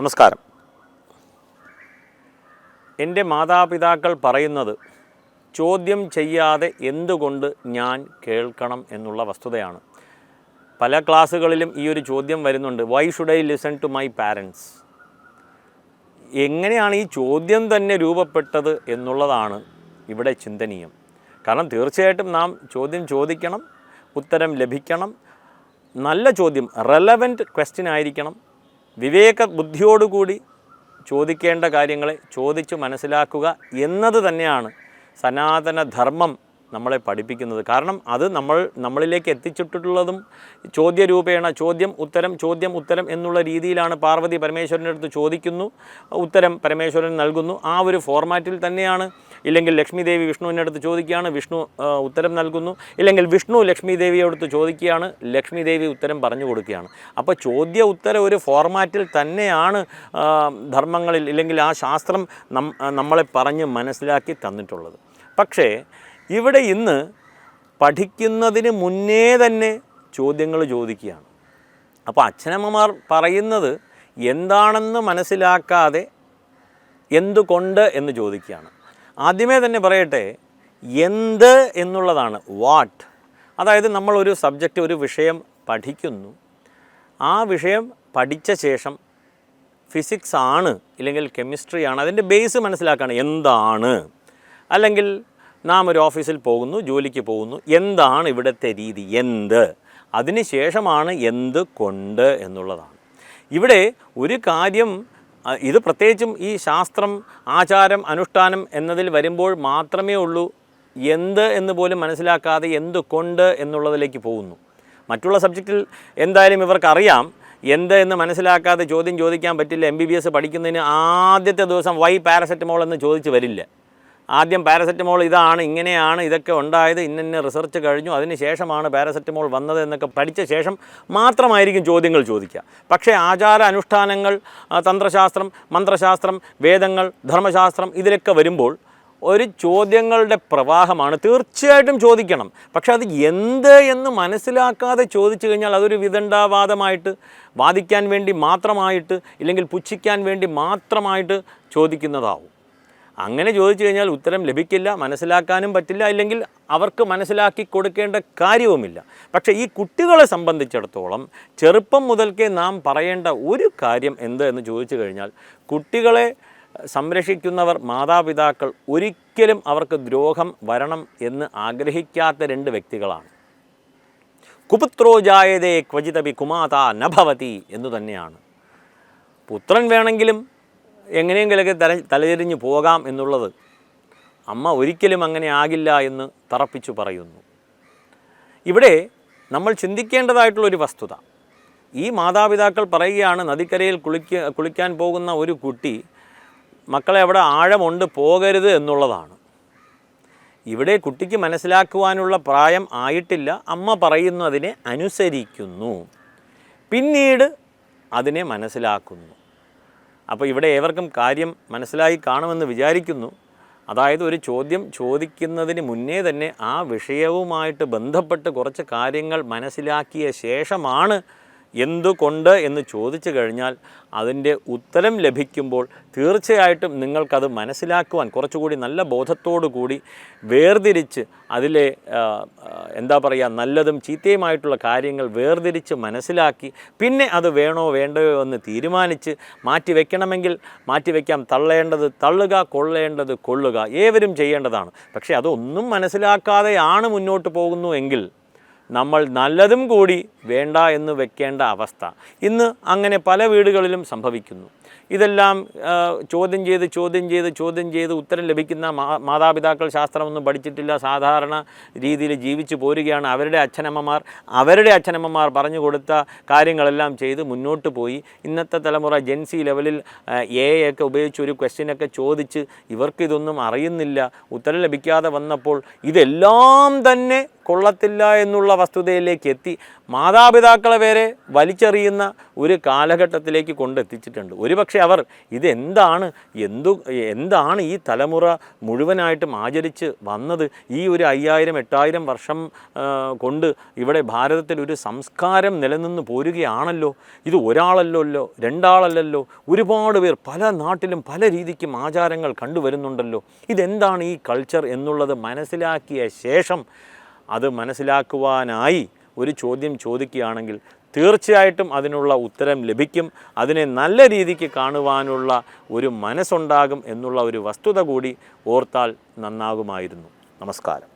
നമസ്കാരം. എൻ്റെ മാതാപിതാക്കൾ പറയുന്നത് ചോദ്യം ചെയ്യാതെ എന്തുകൊണ്ട് ഞാൻ കേൾക്കണം എന്നുള്ള വസ്തുതയാണ്. പല ക്ലാസ്സുകളിലും ഈ ഒരു ചോദ്യം വരുന്നുണ്ട്, why should I listen to my parents. എങ്ങനെയാണ് ഈ ചോദ്യം തന്നെ രൂപപ്പെട്ടത് എന്നുള്ളതാണ് ഇവിടെ ചിന്തനീയം. കാരണം തീർച്ചയായിട്ടും നാം ചോദ്യം ചോദിക്കണം, ഉത്തരം ലഭിക്കണം. നല്ല ചോദ്യം, റെലവൻറ്റ് ക്വസ്റ്റ്യൻ ആയിരിക്കണം. വിവേക ബുദ്ധിയോടുകൂടി ചോദിക്കേണ്ട കാര്യങ്ങളെ ചോദിച്ച് മനസ്സിലാക്കുക എന്നത് തന്നെയാണ് സനാതന ധർമ്മം നമ്മളെ പഠിപ്പിക്കുന്നത്. കാരണം അത് നമ്മളിലേക്ക് എത്തിച്ചിട്ടുള്ളതും ചോദ്യരൂപേണ ചോദ്യം ഉത്തരം എന്നുള്ള രീതിയിലാണ്. പാർവതി പരമേശ്വരൻ്റെ അടുത്ത് ചോദിക്കുന്നു, ഉത്തരം പരമേശ്വരൻ നൽകുന്നു. ആ ഒരു ഫോർമാറ്റിൽ തന്നെയാണ്. ഇല്ലെങ്കിൽ ലക്ഷ്മി ദേവി വിഷ്ണുവിൻ്റെ അടുത്ത് ചോദിക്കുകയാണ്, വിഷ്ണു ഉത്തരം നൽകുന്നു. ഇല്ലെങ്കിൽ വിഷ്ണു ലക്ഷ്മി ദേവിയോടത്ത് ചോദിക്കുകയാണ്, ലക്ഷ്മി ദേവി ഉത്തരം പറഞ്ഞു കൊടുക്കുകയാണ്. അപ്പോൾ ചോദ്യ ഉത്തര ഒരു ഫോർമാറ്റിൽ തന്നെയാണ് ധർമ്മങ്ങളിൽ ഇല്ലെങ്കിൽ ആ ശാസ്ത്രം നമ്മളെ പറഞ്ഞ് മനസ്സിലാക്കി തന്നിട്ടുള്ളത്. പക്ഷേ ഇവിടെ ഇന്ന് പഠിക്കുന്നതിന് മുന്നേ തന്നെ ചോദ്യങ്ങൾ ചോദിക്കുകയാണ്. അപ്പോൾ അച്ഛനമ്മമാർ പറയുന്നത് എന്താണെന്ന് മനസ്സിലാക്കാതെ എന്തുകൊണ്ട് എന്ന് ചോദിക്കുകയാണ്. ആദ്യമേ തന്നെ പറയട്ടെ, എന്ത് എന്നുള്ളതാണ് വാട്ട്. അതായത് നമ്മളൊരു സബ്ജക്റ്റ്, ഒരു വിഷയം പഠിക്കുന്നു. ആ വിഷയം പഠിച്ച ശേഷം ഫിസിക്സ് ആണ് ഇല്ലെങ്കിൽ കെമിസ്ട്രി ആണ്, അതിൻ്റെ ബേസ് മനസ്സിലാക്കുകയാണ് എന്താണ്. അല്ലെങ്കിൽ നാം ഒരു ഓഫീസിൽ പോകുന്നു, ജോലിക്ക് പോകുന്നു, എന്താണ് ഇവിടുത്തെ രീതി, എന്ത്. അതിന് ശേഷമാണ് എന്ത് കൊണ്ട് എന്നുള്ളതാണ്. ഇവിടെ ഒരു കാര്യം, ഇത് പ്രത്യേകിച്ചും ഈ ശാസ്ത്രം, ആചാരം, അനുഷ്ഠാനം എന്നതിൽ വരുമ്പോൾ മാത്രമേ ഉള്ളൂ എന്ത് എന്ന് പോലും മനസ്സിലാക്കാതെ എന്ത് കൊണ്ട് എന്നുള്ളതിലേക്ക് പോകുന്നു. മറ്റുള്ള സബ്ജക്റ്റിൽ എന്തായാലും ഇവർക്കറിയാം എന്ത് എന്ന് മനസ്സിലാക്കാതെ ചോദ്യം ചോദിക്കാൻ പറ്റില്ല. MBBS പഠിക്കുന്നതിന് ആദ്യത്തെ ദിവസം വൈ പാരസെറ്റമോൾ എന്ന് ചോദിച്ച് വരില്ല. ആദ്യം പാരസെറ്റമോൾ ഇതാണ്, ഇങ്ങനെയാണ്, ഇതൊക്കെ ഉണ്ടായത്, ഇന്ന റിസർച്ച് കഴിഞ്ഞു, അതിന് ശേഷമാണ് പാരസെറ്റമോൾ വന്നത് എന്നൊക്കെ പഠിച്ച ശേഷം മാത്രമായിരിക്കും ചോദ്യങ്ങൾ ചോദിക്കുക. പക്ഷേ ആചാര അനുഷ്ഠാനങ്ങൾ, തന്ത്രശാസ്ത്രം, മന്ത്രശാസ്ത്രം, വേദങ്ങൾ, ധർമ്മശാസ്ത്രം ഇതിലൊക്കെ വരുമ്പോൾ ഒരു ചോദ്യങ്ങളുടെ പ്രവാഹമാണ്. തീർച്ചയായിട്ടും ചോദിക്കണം. പക്ഷേ അത് എന്ത് എന്ന് മനസ്സിലാക്കാതെ ചോദിച്ചു കഴിഞ്ഞാൽ അതൊരു വിദണ്ഡാവാദമായിട്ട്, വാദിക്കാൻ വേണ്ടി മാത്രമായിട്ട് ഇല്ലെങ്കിൽ പുച്ഛിക്കാൻ വേണ്ടി മാത്രമായിട്ട് ചോദിക്കുന്നതാവും. അങ്ങനെ ചോദിച്ചു കഴിഞ്ഞാൽ ഉത്തരം ലഭിക്കില്ല, മനസ്സിലാക്കാനും പറ്റില്ല, ഇല്ലെങ്കിൽ അവർക്ക് മനസ്സിലാക്കി കൊടുക്കേണ്ട കാര്യവുമില്ല. പക്ഷേ ഈ കുട്ടികളെ സംബന്ധിച്ചിടത്തോളം ചെറുപ്പം മുതൽക്കേ നാം പറയേണ്ട ഒരു കാര്യം എന്ത് എന്ന് ചോദിച്ചു കഴിഞ്ഞാൽ, കുട്ടികളെ സംരക്ഷിക്കുന്നവർ, മാതാപിതാക്കൾ ഒരിക്കലും അവർക്ക് ദ്രോഹം വരണം എന്ന് ആഗ്രഹിക്കാത്ത രണ്ട് വ്യക്തികളാണ്. കുപുത്രോ ജായതേ ക്വചിതപി കുമാതാ നഭവതി എന്നു തന്നെയാണ്. പുത്രൻ വേണമെങ്കിലും എങ്ങനെയെങ്കിലൊക്കെ തലതിരിഞ്ഞ് പോകാം എന്നുള്ളത് അമ്മ ഒരിക്കലും അങ്ങനെ ആകില്ല എന്ന് തറപ്പിച്ചു പറയുന്നു. ഇവിടെ നമ്മൾ ചിന്തിക്കേണ്ടതായിട്ടുള്ളൊരു വസ്തുത, ഈ മാതാപിതാക്കൾ പറയുകയാണ് നദിക്കരയിൽ കുളിക്കാൻ പോകുന്ന ഒരു കുട്ടി മക്കളെ അവിടെ ആഴമുണ്ട് പോകരുത് എന്നുള്ളതാണ്. ഇവിടെ കുട്ടിക്ക് മനസ്സിലാക്കുവാനുള്ള പ്രായം ആയിട്ടില്ല. അമ്മ പറയുന്നതിനെ അനുസരിക്കുന്നു, പിന്നീട് അതിനെ മനസ്സിലാക്കുന്നു. അപ്പോൾ ഇവിടെ ഏവർക്കും കാര്യം മനസ്സിലായി കാണുമെന്ന് വിചാരിക്കുന്നു. അതായത് ഒരു ചോദ്യം ചോദിക്കുന്നതിന് മുന്നേ തന്നെ ആ വിഷയവുമായിട്ട് ബന്ധപ്പെട്ട് കുറച്ച് കാര്യങ്ങൾ മനസ്സിലാക്കിയ ശേഷമാണ് എന്തുകൊണ്ട് എന്ന് ചോദിച്ചു കഴിഞ്ഞാൽ അതിൻ്റെ ഉത്തരം ലഭിക്കുമ്പോൾ തീർച്ചയായിട്ടും നിങ്ങൾക്കത് മനസ്സിലാക്കുവാൻ കുറച്ചുകൂടി നല്ല ബോധത്തോടു കൂടി വേർതിരിച്ച് അതിലെ നല്ലതും ചീത്തയുമായിട്ടുള്ള കാര്യങ്ങൾ വേർതിരിച്ച് മനസ്സിലാക്കി പിന്നെ അത് വേണോ വേണ്ടയോ എന്ന് തീരുമാനിച്ച് മാറ്റിവെക്കണമെങ്കിൽ മാറ്റിവെക്കാം, തള്ളേണ്ടത് തള്ളുക, കൊള്ളേണ്ടത് കൊള്ളുക, ഏവരും ചെയ്യേണ്ടതാണ്. പക്ഷേ അതൊന്നും മനസ്സിലാക്കാതെയാണ് മുന്നോട്ട് പോകുന്നു എങ്കിൽ നമ്മൾ നല്ലതും കൂടി വേണ്ട എന്ന് വെക്കേണ്ട അവസ്ഥ ഇന്ന് അങ്ങനെ പല വീടുകളിലും സംഭവിക്കുന്നു. ഇതെല്ലാം ചോദ്യം ചെയ്ത് ഉത്തരം ലഭിക്കുന്ന മാതാപിതാക്കൾ ശാസ്ത്രമൊന്നും പഠിച്ചിട്ടില്ല, സാധാരണ രീതിയിൽ ജീവിച്ചു പോരുകയാണ്. അവരുടെ അച്ഛനമ്മമാർ പറഞ്ഞു കൊടുത്ത കാര്യങ്ങളെല്ലാം ചെയ്ത് മുന്നോട്ട് പോയി. ഇന്നത്തെ തലമുറ ജെൻസി ലെവലിൽ AI ഒക്കെ ഉപയോഗിച്ച് ഒരു ക്വസ്റ്റ്യനൊക്കെ ചോദിച്ച് ഇവർക്കിതൊന്നും അറിയുന്നില്ല. ഉത്തരം ലഭിക്കാതെ വന്നപ്പോൾ ഇതെല്ലാം തന്നെ കൊള്ളത്തില്ല എന്നുള്ള വസ്തുതയിലേക്ക് എത്തി മാതാപിതാക്കളെ വരെ വലിച്ചെറിയുന്ന ഒരു കാലഘട്ടത്തിലേക്ക് കൊണ്ടെത്തിച്ചിട്ടുണ്ട്. ഒരുപക്ഷെ അവർ എന്താണ് ഈ തലമുറ മുഴുവനായിട്ടും ആചരിച്ച് വന്നത്, ഈ ഒരു 5000-8000 വർഷം കൊണ്ട് ഇവിടെ ഭാരതത്തിൽ ഒരു സംസ്കാരം നിലനിന്ന് പോരുകയാണല്ലോ. ഇത് ഒരാളല്ലല്ലോ, രണ്ടാളല്ലല്ലോ, ഒരുപാട് പേർ പല നാട്ടിലും പല രീതിക്കും ആചാരങ്ങൾ കണ്ടുവരുന്നുണ്ടല്ലോ. ഇതെന്താണ് ഈ കൾച്ചർ എന്നുള്ളത് മനസ്സിലാക്കിയ ശേഷം അത് മനസ്സിലാക്കുവാനായി ഒരു ചോദ്യം ചോദിക്കുകയാണെങ്കിൽ തീർച്ചയായിട്ടും അതിനുള്ള ഉത്തരം ലഭിക്കും. അതിനെ നല്ല രീതിക്ക് കാണുവാനുള്ള ഒരു മനസ്സുണ്ടാകും എന്നുള്ള ഒരു വസ്തുത കൂടി ഓർത്താൽ നന്നാകുമായിരുന്നു. നമസ്കാരം.